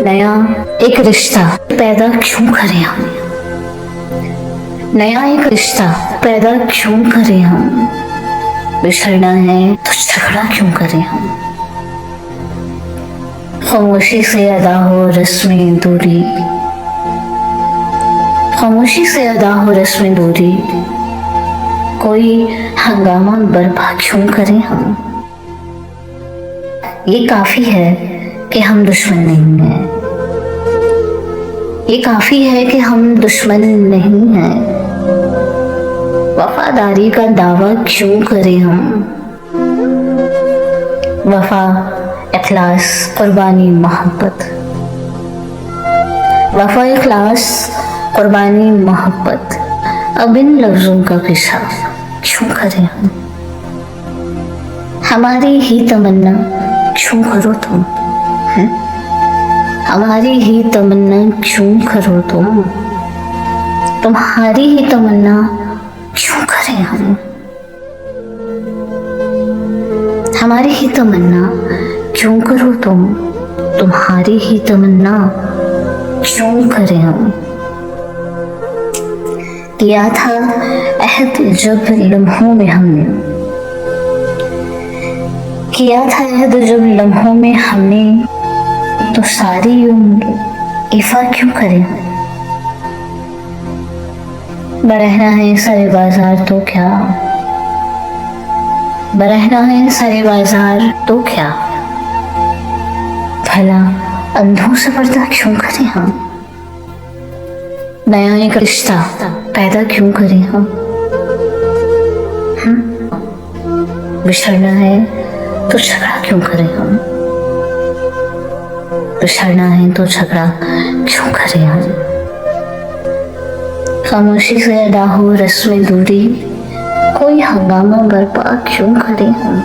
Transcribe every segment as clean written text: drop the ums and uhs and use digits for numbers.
नया एक रिश्ता पैदा क्यों करें हम, नया एक रिश्ता पैदा क्यों करें हम, बिछड़ना है तो झगड़ा क्यों करें हम। खामोशी से अदा हो रस्में दूरी, खामोशी से अदा हो रस्में दूरी, कोई हंगामा बर्पा क्यों करें हम। ये काफी है कि हम दुश्मन नहीं हैं, ये काफी है कि हम दुश्मन नहीं हैं, वफादारी का दावा क्यों करें हम। वफा, इखलास, कुर्बानी, मोहब्बत, वफा, इखलास, कुर्बानी, मोहब्बत, अब इन लफ्जों का पीछा क्यों करें हम। हमारी ही तमन्ना क्यों करो तुम, हमारी ही तमन्ना क्यों करो तुम, तुम्हारी ही तमन्ना क्यों करें हम। हमारी ही तमन्ना क्यों करो तुम, तुम्हारी ही तमन्ना क्यों करें हम। किया था अहद जब लम्हों में हमने, किया था अहद जब लम्हों में हमने, तो सारी उम्र इफा क्यों करें। बरहना है सारे बाजार तो क्या, बरहना है सारे बाजार तो क्या, भला अंधों से पर्दा क्यों करें हम। नया एक रिश्ता पैदा क्यों करें हम। बिछड़ना है तो झगड़ा क्यों करें हम, बिछड़ना है तो झगड़ा क्यों करें हम। खामोशी से अदा हो रस्में दूरी, कोई हंगामा बर्पा क्यों करें हम।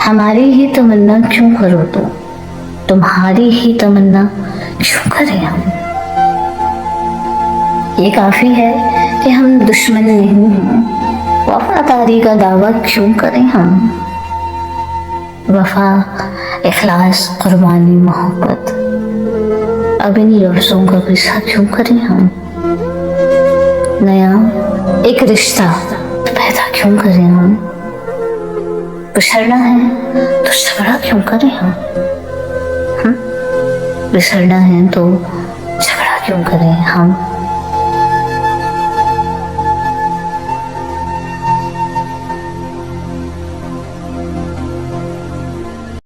हमारी ही तमन्ना क्यों करो तुम, तुम्हारी ही तमन्ना क्यों करें हम। ये काफी है कि हम दुश्मन नहीं हैं, वफादारी का दावा क्यों करें हम। वफा, इखलास, कुर्बानी, मोहब्बत, अब इन लफ्जों का पीछा क्यों करें हम। नया एक रिश्ता पैदा क्यों करें हम। बिछड़ना है तो झगड़ा क्यों करें हम, बिछड़ना है तो झगड़ा क्यों करें हम।